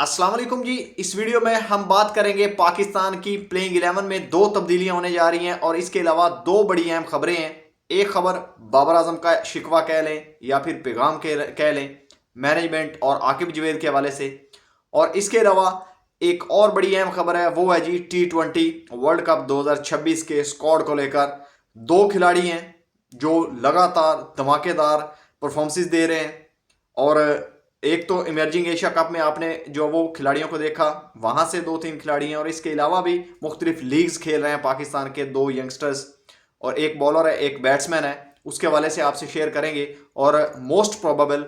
अस्सलाम वालेकुम जी। इस वीडियो में हम बात करेंगे पाकिस्तान की प्लेइंग 11 में दो तब्दीलियां होने जा रही हैं और इसके अलावा दो बड़ी अहम खबरें हैं। एक खबर बाबर आजम का शिकवा कह लें या फिर पैगाम कह लें मैनेजमेंट और आकिब जवेद के हवाले से, और इसके अलावा एक और बड़ी अहम खबर है, वो है जी T20 वर्ल्ड कप 2026 के स्क्वाड को लेकर। दो खिलाड़ी हैं जो लगातार धमाकेदार परफॉर्मेंसेस दे रहे हैं, और एक तो इमर्जिंग एशिया कप में आपने जो वो खिलाड़ियों को देखा, वहां से दो तीन खिलाड़ी हैं, और इसके अलावा भी मुख्तलिफ लीग्स खेल रहे हैं पाकिस्तान के दो यंगस्टर्स, और एक बॉलर है एक बैट्समैन है। उसके हवाले से आपसे शेयर करेंगे। और मोस्ट प्रोबेबल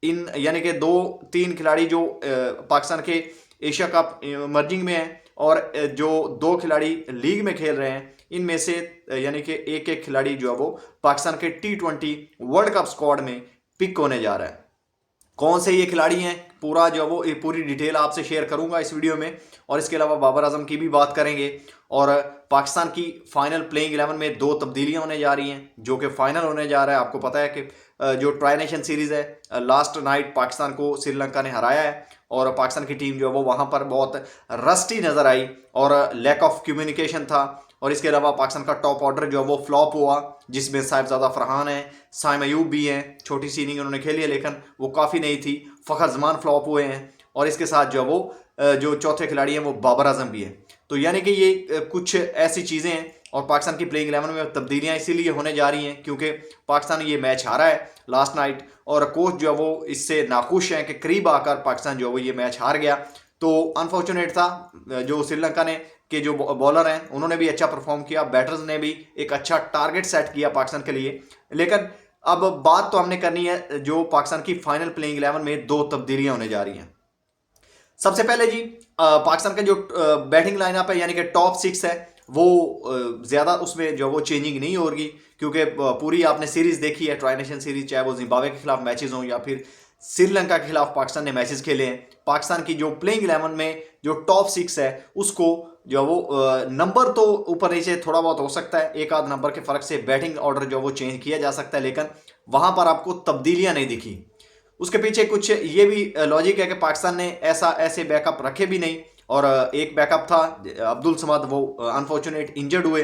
इन यानी कि दो तीन खिलाड़ी जो पाकिस्तान के एशिया कप इमर्जिंग में हैं, और जो दो खिलाड़ी लीग में खेल रहे हैं, इनमें से यानी कि एक एक खिलाड़ी जो है वो पाकिस्तान के T20 वर्ल्ड कप स्क्वाड में पिक होने जा रहा है। कौन से ये खिलाड़ी हैं, पूरा जो वो पूरी डिटेल आपसे शेयर करूंगा इस वीडियो में। और इसके अलावा बाबर आजम की भी बात करेंगे। और पाकिस्तान की फाइनल प्लेइंग 11 में दो तब्दीलियां होने जा रही हैं जो कि फाइनल होने जा रहा है। आपको पता है कि जो ट्राई नेशन सीरीज़ है, लास्ट नाइट पाकिस्तान को श्रीलंका ने हराया है, और पाकिस्तान की टीम जो है वो वहाँ पर बहुत रस्टी नज़र आई और लैक ऑफ कम्युनिकेशन था। और इसके अलावा पाकिस्तान का टॉप ऑर्डर जो है वो फ्लॉप हुआ, जिसमें साहिबजादा फरहान है, साइम अयूब भी हैं। छोटी सी इनिंग उन्होंने खेली है लेकिन वो काफ़ी नहीं थी। फ़खर जमान फ्लॉप हुए हैं, और इसके साथ जो वो जो चौथे खिलाड़ी हैं वो बाबर आजम भी हैं। तो यानी कि ये कुछ ऐसी चीज़ें हैं। और पाकिस्तान की प्लेइंग 11 में तब्दीलियां इसीलिए होने जा रही हैं क्योंकि पाकिस्तान ये मैच हारा है लास्ट नाइट, और कोच जो है वो इससे नाखुश हैं कि करीब आकर पाकिस्तान जो है वो ये मैच हार गया। तो अनफॉर्चुनेट था। जो श्रीलंका ने के जो बॉलर हैं उन्होंने भी अच्छा परफॉर्म किया, बैटर्स ने भी एक अच्छा टारगेट सेट किया पाकिस्तान के लिए। लेकिन अब बात तो हमने करनी है जो पाकिस्तान की फाइनल प्लेइंग 11 में दो तब्दीलियां होने जा रही हैं। सबसे पहले जी पाकिस्तान का जो बैटिंग लाइनअप है यानी कि टॉप 6 है, वो ज़्यादा उसमें जो वो चेंजिंग नहीं होगी क्योंकि पूरी आपने सीरीज़ देखी है, ट्राई नेशन सीरीज़, चाहे वो जिम्बाब्वे के खिलाफ मैचेस हों या फिर श्रीलंका के खिलाफ पाकिस्तान ने मैचेस खेले हैं। पाकिस्तान की जो प्लेइंग 11 में जो टॉप 6 है उसको जो वो नंबर तो ऊपर नीचे थोड़ा बहुत हो सकता है, एक आध नंबर के फ़र्क से बैटिंग ऑर्डर जो वो चेंज किया जा सकता है, लेकिन वहाँ पर आपको तब्दीलियाँ नहीं दिखी। उसके पीछे कुछ ये भी लॉजिक है कि पाकिस्तान ने ऐसे बैकअप रखे भी नहीं, और एक बैकअप था अब्दुल समद, वो अनफॉर्चुनेट इंजर्ड हुए,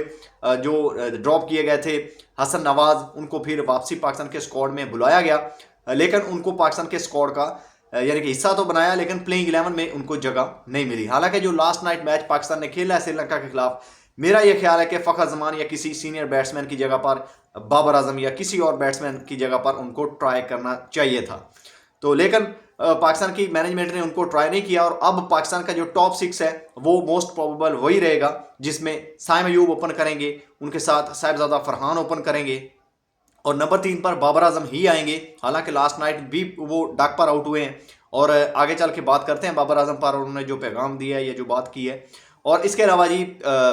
जो ड्रॉप किए गए थे। हसन नवाज, उनको फिर वापसी पाकिस्तान के स्क्वाड में बुलाया गया, लेकिन उनको पाकिस्तान के स्क्वाड का यानी कि हिस्सा तो बनाया, लेकिन प्लेइंग 11 में उनको जगह नहीं मिली। हालांकि जो लास्ट नाइट मैच पाकिस्तान ने खेला है श्रीलंका के खिलाफ, मेरा यह ख्याल है कि फ़खर जमान या किसी सीनियर बैट्समैन की जगह पर बाबर आजम या किसी और बैट्समैन की जगह पर उनको ट्राई करना चाहिए था। तो लेकिन पाकिस्तान की मैनेजमेंट ने उनको ट्राई नहीं किया, और अब पाकिस्तान का जो टॉप 6 है वो मोस्ट प्रोबेबल वही रहेगा जिसमें साइम अयूब ओपन करेंगे, उनके साथ साहिबजादा फरहान ओपन करेंगे, और नंबर 3 पर बाबर आजम ही आएंगे। हालांकि लास्ट नाइट भी वो डाक पर आउट हुए हैं, और आगे चल के बात करते हैं बाबर आजम पर, उन्होंने जो पैगाम दिया है या जो बात की है। और इसके अलावा जी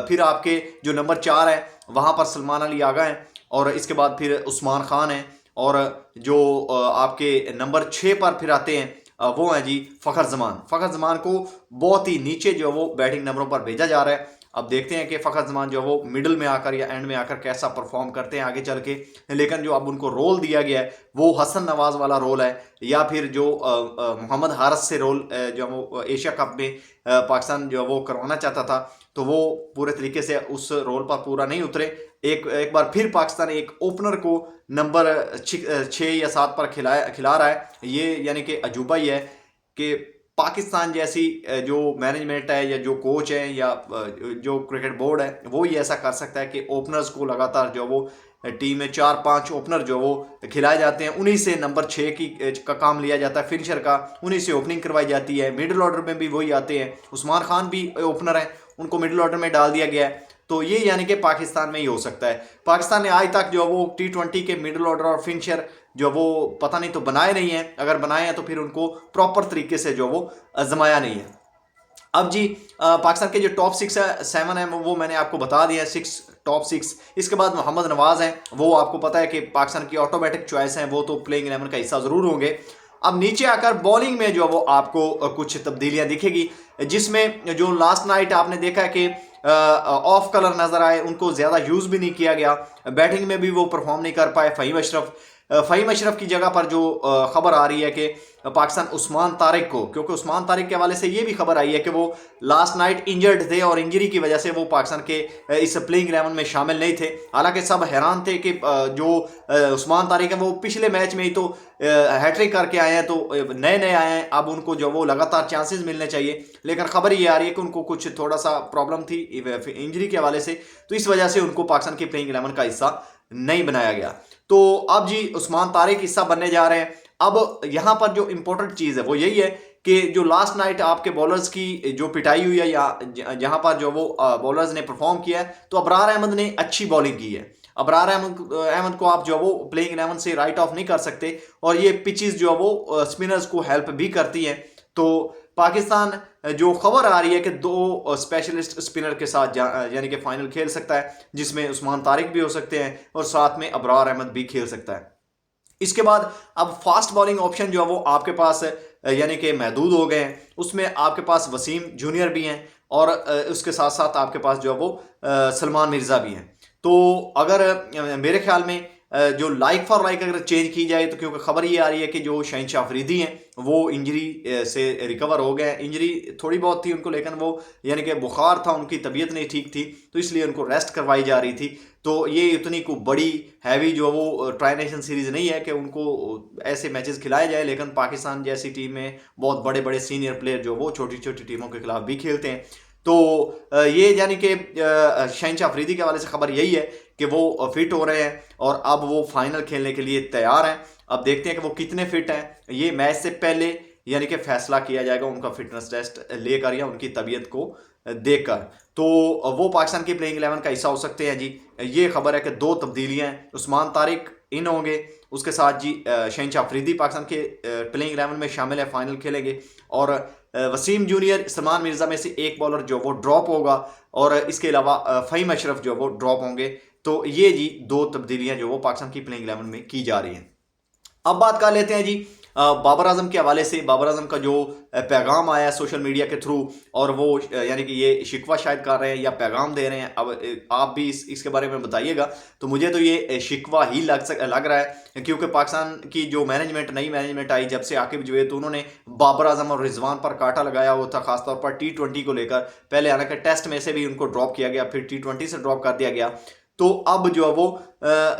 फिर आपके जो नंबर 4 है वहाँ पर सलमान अली आगा हैं, और इसके बाद फिर उस्मान खान हैं, और जो आपके नंबर 6 पर फिर आते हैं वो हैं जी फ़खर जमान। फ़खर जमान को बहुत ही नीचे जो वो बैटिंग नंबरों पर भेजा जा रहा है। अब देखते हैं कि फ़खर जमान जो वो मिडिल में आकर या एंड में आकर कैसा परफॉर्म करते हैं आगे चल के। लेकिन जो अब उनको रोल दिया गया है वो हसन नवाज वाला रोल है, या फिर जो मोहम्मद हारिस से रोल जो वो एशिया कप में पाकिस्तान जो वो करवाना चाहता था, तो वो पूरे तरीके से उस रोल पर पूरा नहीं उतरे। एक बार फिर पाकिस्तान एक ओपनर को नंबर 6 या 7 पर खिला रहा है। ये यानी कि अजूबा ही है कि पाकिस्तान जैसी जो मैनेजमेंट है या जो कोच है या जो क्रिकेट बोर्ड है वो ही ऐसा कर सकता है कि ओपनर्स को लगातार जो वो टीम में 4-5 ओपनर जो वो खिलाए जाते हैं, उन्हीं से नंबर 6 का काम लिया जाता है, फिनिशर का उन्हीं से ओपनिंग करवाई जाती है। मिडिल ऑर्डर में भी वही आते हैं, उस्मान खान भी ओपनर है, उनको मिडिल ऑर्डर में डाल दिया गया है। तो ये यानी कि पाकिस्तान में ही हो सकता है। पाकिस्तान ने आज तक जो वो T20 के मिडिल ऑर्डर और फिनिशर जो वो पता नहीं तो बनाए नहीं है, अगर बनाए हैं तो फिर उनको प्रॉपर तरीके से जो वो आजमाया नहीं है। अब जी पाकिस्तान के जो टॉप 6 है 7 है वो मैंने आपको बता दिया है, टॉप 6। इसके बाद मोहम्मद नवाज हैं, वो आपको पता है कि पाकिस्तान की ऑटोमेटिक चॉइस है, वो तो प्लेइंग 11 का हिस्सा ज़रूर होंगे। अब नीचे आकर बॉलिंग में जो वो आपको कुछ तब्दीलियां दिखेगी, जिसमें जो लास्ट नाइट आपने देखा है कि ऑफ कलर नजर आए, उनको ज़्यादा यूज़ भी नहीं किया गया। बैटिंग में भी वो परफॉर्म नहीं कर पाए फ़हीम अशरफ की जगह पर जो खबर आ रही है कि पाकिस्तान उस्मान तारिक को, क्योंकि उस्मान तारिक के हवाले से ये भी खबर आई है कि वो लास्ट नाइट इंजर्ड थे और इंजरी की वजह से वो पाकिस्तान के इस प्लेइंग 11 में शामिल नहीं थे। हालांकि सब हैरान थे कि जो उस्मान तारिक है वो पिछले मैच में ही तो हैट्रिक करके आए हैं, तो नए नए आए हैं, अब उनको जो वो लगातार चांसेस मिलने चाहिए, लेकिन खबर ये आ रही है कि उनको कुछ थोड़ा सा प्रॉब्लम थी इंजरी के हवाले से, तो इस वजह से उनको पाकिस्तान के प्लेइंग 11 का हिस्सा नहीं बनाया गया। तो अब जी उस्मान तारिक हिस्सा बनने जा रहे हैं। अब यहां पर जो इंपॉर्टेंट चीज है वो यही है कि जो लास्ट नाइट आपके बॉलर्स की जो पिटाई हुई है या जहां पर जो वो बॉलर्स ने परफॉर्म किया है, तो अबरार अहमद ने अच्छी बॉलिंग की है। अबरार अहमद को आप जो वो प्लेइंग 11 से राइट ऑफ नहीं कर सकते, और ये पिचेस जो वो स्पिनर्स को हेल्प भी करती हैं। तो पाकिस्तान जो खबर आ रही है कि 2 स्पेशलिस्ट स्पिनर के साथ यानी कि फाइनल खेल सकता है, जिसमें उस्मान तारिक भी हो सकते हैं और साथ में अबरार अहमद भी खेल सकता है। इसके बाद अब फास्ट बॉलिंग ऑप्शन जो है वो आपके पास यानी कि महदूद हो गए हैं। उसमें आपके पास वसीम जूनियर भी हैं और उसके साथ साथ आपके पास जो है वो सलमान मिर्ज़ा भी हैं। तो अगर मेरे ख्याल में जो लाइक फॉर लाइक अगर चेंज की जाए, तो क्योंकि खबर ये आ रही है कि जो शहनशाह अफरीदी हैं वो इंजरी से रिकवर हो गए। इंजरी थोड़ी बहुत थी उनको, लेकिन वो यानी कि बुखार था, उनकी तबीयत नहीं ठीक थी, तो इसलिए उनको रेस्ट करवाई जा रही थी। तो ये इतनी को बड़ी हैवी जो वो ट्राई नेशन सीरीज नहीं है कि उनको ऐसे मैचेस खिलाए जाए, लेकिन पाकिस्तान जैसी टीम में बहुत बड़े बड़े सीनियर प्लेयर जो वो छोटी छोटी टीमों के खिलाफ भी खेलते हैं। तो ये यानी कि शहनशाह अफरीदी के हवाले से खबर यही है कि वो फिट हो रहे हैं और अब वो फाइनल खेलने के लिए तैयार हैं। अब देखते हैं कि वो कितने फिट हैं, ये मैच से पहले यानी कि फैसला किया जाएगा उनका फिटनेस टेस्ट लेकर या उनकी तबीयत को देखकर। तो वो पाकिस्तान की प्लेइंग 11 का हिस्सा हो सकते हैं जी। ये खबर है कि 2 तब्दीलियां हैं, उस्मान तारिक इन होंगे, उसके साथ जी शहनशाह अफरीदी पाकिस्तान के प्लेइंग 11 में शामिल है, फाइनल खेलेंगे, और वसीम जूनियर सलमान मिर्जा में से एक बॉलर जो वो ड्रॉप होगा, और इसके अलावा फ़हीम अशरफ जो वो ड्रॉप होंगे। तो ये जी 2 तब्दीलियां जो वो पाकिस्तान की प्लेइंग 11 में की जा रही हैं। अब बात कर लेते हैं जी बाबर आजम के हवाले से। बाबर आजम का जो पैगाम आया सोशल मीडिया के थ्रू, और वो यानी कि ये शिकवा शायद कर रहे हैं या पैगाम दे रहे हैं, अब आप भी इसके बारे में बताइएगा। तो मुझे तो ये शिकवा ही लग रहा है, क्योंकि पाकिस्तान की जो मैनेजमेंट नई मैनेजमेंट आई जब से आकिब जवेद, तो उन्होंने बाबर आजम और रिजवान पर कांटा लगाया हुआ था, खासतौर पर T20 को लेकर। पहले हालांकि टेस्ट में से भी उनको ड्रॉप किया गया, फिर T20 से ड्रॉप कर दिया गया। तो अब जो है वो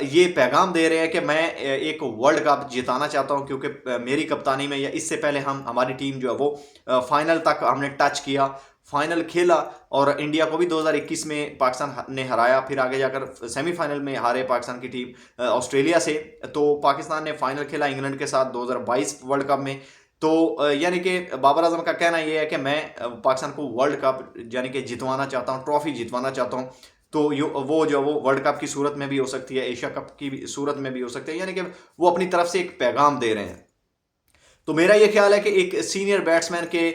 ये पैगाम दे रहे हैं कि मैं एक वर्ल्ड कप जिताना चाहता हूं, क्योंकि मेरी कप्तानी में या इससे पहले हमारी टीम जो है वो फाइनल तक हमने टच किया, फाइनल खेला, और इंडिया को भी 2021 में पाकिस्तान ने हराया, फिर आगे जाकर सेमीफाइनल में हारे पाकिस्तान की टीम ऑस्ट्रेलिया से। तो पाकिस्तान ने फाइनल खेला इंग्लैंड के साथ 2022 वर्ल्ड कप में। तो यानी कि बाबर आजम का कहना यह है कि मैं पाकिस्तान को वर्ल्ड कप यानी कि जितवाना चाहता हूँ, ट्रॉफी जितवाना चाहता हूँ। तो वो जो वो वर्ल्ड कप की सूरत में भी हो सकती है, एशिया कप की सूरत में भी हो सकती है, यानी कि वो अपनी तरफ से एक पैगाम दे रहे हैं। तो मेरा ये ख्याल है कि एक सीनियर बैट्समैन के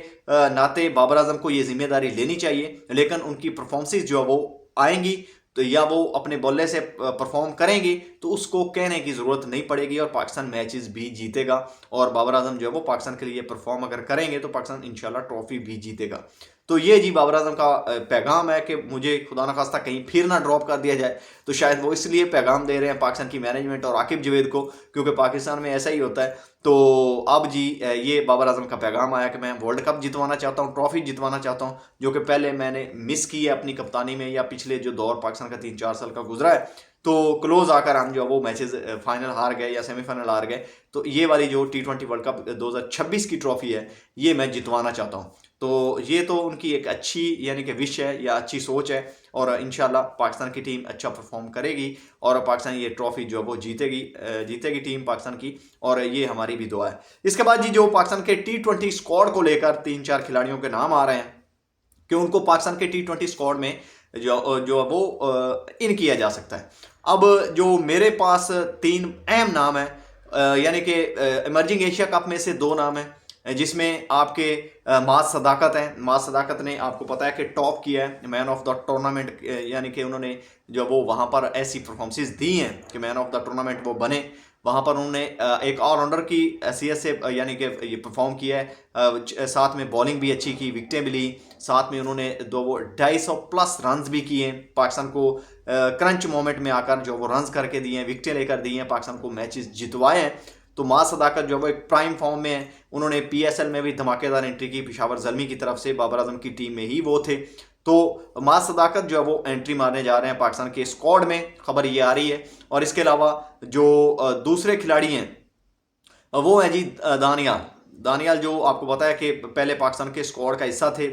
नाते बाबर आजम को ये जिम्मेदारी लेनी चाहिए, लेकिन उनकी परफॉर्मेंसेस जो है वो आएंगी तो या वो अपने बल्ले से परफॉर्म करेंगे तो उसको कहने की ज़रूरत नहीं पड़ेगी, और पाकिस्तान मैचेस भी जीतेगा। और बाबर आजम जो है वो पाकिस्तान के लिए परफॉर्म अगर करेंगे तो पाकिस्तान इंशाल्लाह ट्रॉफी भी जीतेगा। तो ये जी बाबर आजम का पैगाम है कि मुझे खुदा न खास्ता कहीं फिर ना ड्रॉप कर दिया जाए। तो शायद वो इसलिए पैगाम दे रहे हैं पाकिस्तान की मैनेजमेंट और आकिब जवेद को, क्योंकि पाकिस्तान में ऐसा ही होता है। तो अब जी ये बाबर आजम का पैगाम आया कि मैं वर्ल्ड कप जितवाना चाहता हूँ, ट्रॉफी जितवाना चाहता हूँ, जो कि पहले मैंने मिस की है अपनी कप्तानी में, या पिछले जो दौर पाकिस्तान का 3-4 साल का गुजरा है। तो क्लोज आकर हम जो वो मैचेस फाइनल हार गए या सेमीफाइनल हार गए। तो ये वाली जो T20 वर्ल्ड कप 2026 की ट्रॉफी है ये मैं जितवाना चाहता हूँ। तो ये तो उनकी एक अच्छी यानी कि विश है या अच्छी सोच है, और इंशाल्लाह पाकिस्तान की टीम अच्छा परफॉर्म करेगी और पाकिस्तान ये ट्रॉफी जो है वो जीतेगी टीम पाकिस्तान की, और ये हमारी भी दुआ है। इसके बाद जी जो पाकिस्तान के T20 स्क्वाड को लेकर 3-4 खिलाड़ियों के नाम आ रहे हैं कि उनको पाकिस्तान के T20 स्क्वाड में जो वो इन किया जा सकता है। अब जो मेरे पास 3 अहम नाम है, यानी कि इमर्जिंग एशिया कप में से 2 नाम है, जिसमें आपके माज सदाकत हैं। माज सदाकत ने आपको पता है कि टॉप किया है मैन ऑफ द टूर्नामेंट, यानी कि उन्होंने जो वो वहाँ पर ऐसी परफॉर्मेंसेस दी हैं कि मैन ऑफ द टूर्नामेंट वो बने। वहाँ पर उन्होंने एक ऑलराउंडर की हैसियत से यानी कि ये परफॉर्म किया है, साथ में बॉलिंग भी अच्छी की, विकटें भी ली, साथ में उन्होंने 250+ रन्स भी किए, पाकिस्तान को क्रंच मोमेंट में आकर जो वो रन्स करके दिए हैं, विकटें लेकर दी हैं, पाकिस्तान को मैचेस जितवाए हैं। तो मां सदाकत जो है वो एक प्राइम फॉर्म में है। उन्होंने पीएसएल में भी धमाकेदार एंट्री की, पेशावर ज़ल्मी की तरफ से, बाबर आजम की टीम में ही वो थे। तो मां सदाकत जो है वो एंट्री मारने जा रहे हैं पाकिस्तान के स्क्वाड में, खबर ये आ रही है। और इसके अलावा जो दूसरे खिलाड़ी हैं वो है जी दानियाल। दानियाल जो आपको पता है कि पहले पाकिस्तान के स्क्वाड का हिस्सा थे।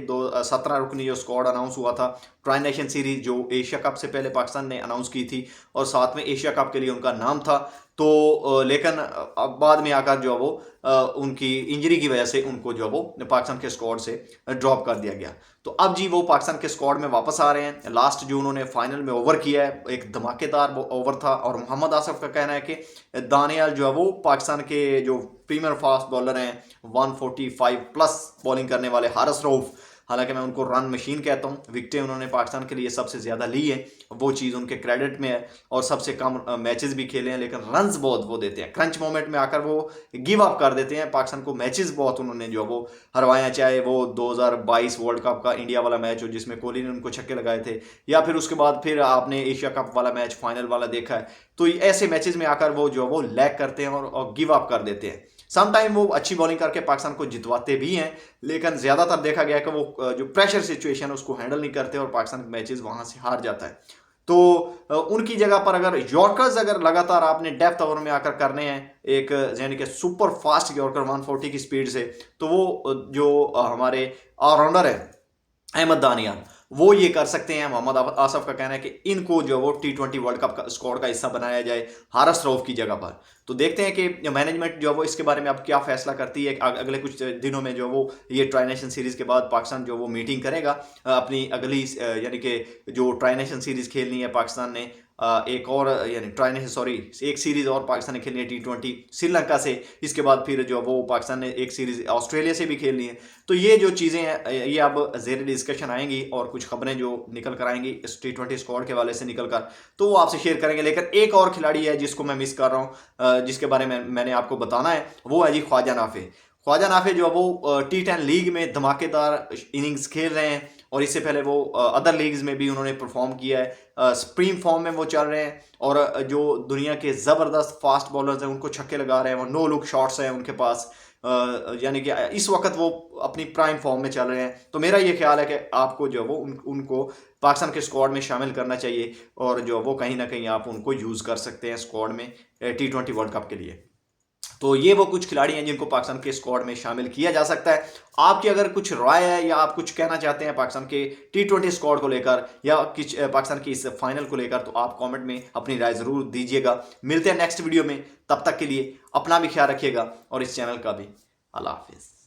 17 रुकनी जो स्क्वाड अनाउंस हुआ था ट्राई नेशन सीरीज जो एशिया कप से पहले पाकिस्तान ने अनाउंस की थी, और साथ में एशिया कप के लिए उनका नाम था। तो लेकिन अब बाद में आकर जो है वो उनकी इंजरी की वजह से उनको जो है वो पाकिस्तान के स्क्वाड से ड्रॉप कर दिया गया। तो अब जी वो पाकिस्तान के स्क्वाड में वापस आ रहे हैं। लास्ट जो उन्होंने फाइनल में ओवर किया है एक धमाकेदार ओवर था। और मोहम्मद आसिफ का कहना है कि दानियाल जो है वो पाकिस्तान के जो प्रीमियर फास्ट बॉलर हैं, 145 प्लस बॉलिंग करने वाले हारिस रऊफ, हालांकि मैं उनको रन मशीन कहता हूँ, विकेटें उन्होंने पाकिस्तान के लिए सबसे ज़्यादा ली है, वो चीज़ उनके क्रेडिट में है। और सबसे कम मैचेस भी खेले हैं, लेकिन रन्स बहुत वो देते हैं, क्रंच मोमेंट में आकर वो गिव अप कर देते हैं। पाकिस्तान को मैचेस बहुत उन्होंने जो वो हरवाया, चाहे वो 2022 वर्ल्ड कप का इंडिया वाला मैच हो जिसमें कोहली ने उनको छक्के लगाए थे, या फिर उसके बाद फिर आपने एशिया कप वाला मैच फाइनल वाला देखा है। तो ऐसे मैचेस में आकर वो जो वो लैग करते हैं और गिव अप कर देते हैं। सम टाइम वो अच्छी बॉलिंग करके पाकिस्तान को जितवाते भी हैं, लेकिन ज़्यादातर देखा गया कि वो जो प्रेशर सिचुएशन है उसको हैंडल नहीं करते और पाकिस्तान के मैचेस वहाँ से हार जाता है। तो उनकी जगह पर अगर यॉर्कर्स अगर लगातार आपने डेप्थ ओवर में आकर करने हैं, एक यानी कि सुपर फास्ट यॉर्कर 140 की स्पीड से, तो वो जो हमारे ऑलराउंडर है अहमद दानियाल, वो ये कर सकते हैं। मोहम्मद आसिफ का कहना है कि इनको जो वो T20 वर्ल्ड कप का स्क्वाड का हिस्सा बनाया जाए हारिस रऊफ की जगह पर। तो देखते हैं कि मैनेजमेंट जो वो इसके बारे में अब क्या फैसला करती है। अगले कुछ दिनों में जो वो ये ट्राई नेशन सीरीज़ के बाद पाकिस्तान जो वो मीटिंग करेगा अपनी अगली, यानी कि जो ट्राई नेशन सीरीज़ खेलनी है पाकिस्तान ने, एक और यानी ट्राई नेशन सॉरी एक सीरीज़ और पाकिस्तान ने खेलनी है T20 श्रीलंका से। इसके बाद फिर जो वो पाकिस्तान ने एक सीरीज़ ऑस्ट्रेलिया से भी खेलनी है। तो ये जो चीज़ें हैं ये अब ज़ेर डिस्कशन आएंगी और कुछ खबरें जो निकल कर आएंगी इस T20 स्क्वाड के वाले से निकल कर, तो वो आपसे शेयर करेंगे। लेकिन एक और खिलाड़ी है जिसको मैं मिस कर रहा हूँ, जिसके बारे में मैंने आपको बताना है, वो है जी ख्वाजा नाफे। ख्वाजा नाफे जो वो T10 लीग में धमाकेदार इनिंग्स खेल रहे हैं, और इससे पहले वो अदर लीग्स में भी उन्होंने परफॉर्म किया है। सुप्रीम फॉर्म में वो चल रहे हैं, और जो दुनिया के ज़बरदस्त फास्ट बॉलर्स हैं उनको छक्के लगा रहे हैं। वो नो लुक शॉट्स हैं उनके पास, यानी कि इस वक्त वो अपनी प्राइम फॉर्म में चल रहे हैं। तो मेरा ये ख्याल है कि आपको जो वो उनको पाकिस्तान के स्क्वाड में शामिल करना चाहिए, और जो वो कहीं ना कहीं आप उनको यूज़ कर सकते हैं स्क्वाड में T20 वर्ल्ड कप के लिए। तो ये वो कुछ खिलाड़ी हैं जिनको पाकिस्तान के स्क्वाड में शामिल किया जा सकता है। आपकी अगर कुछ राय है या आप कुछ कहना चाहते हैं पाकिस्तान के T20 स्क्वाड को लेकर या पाकिस्तान की इस फाइनल को लेकर, तो आप कमेंट में अपनी राय ज़रूर दीजिएगा। मिलते हैं नेक्स्ट वीडियो में, तब तक के लिए अपना भी ख्याल रखिएगा और इस चैनल का भी। अल्लाह हाफिज़।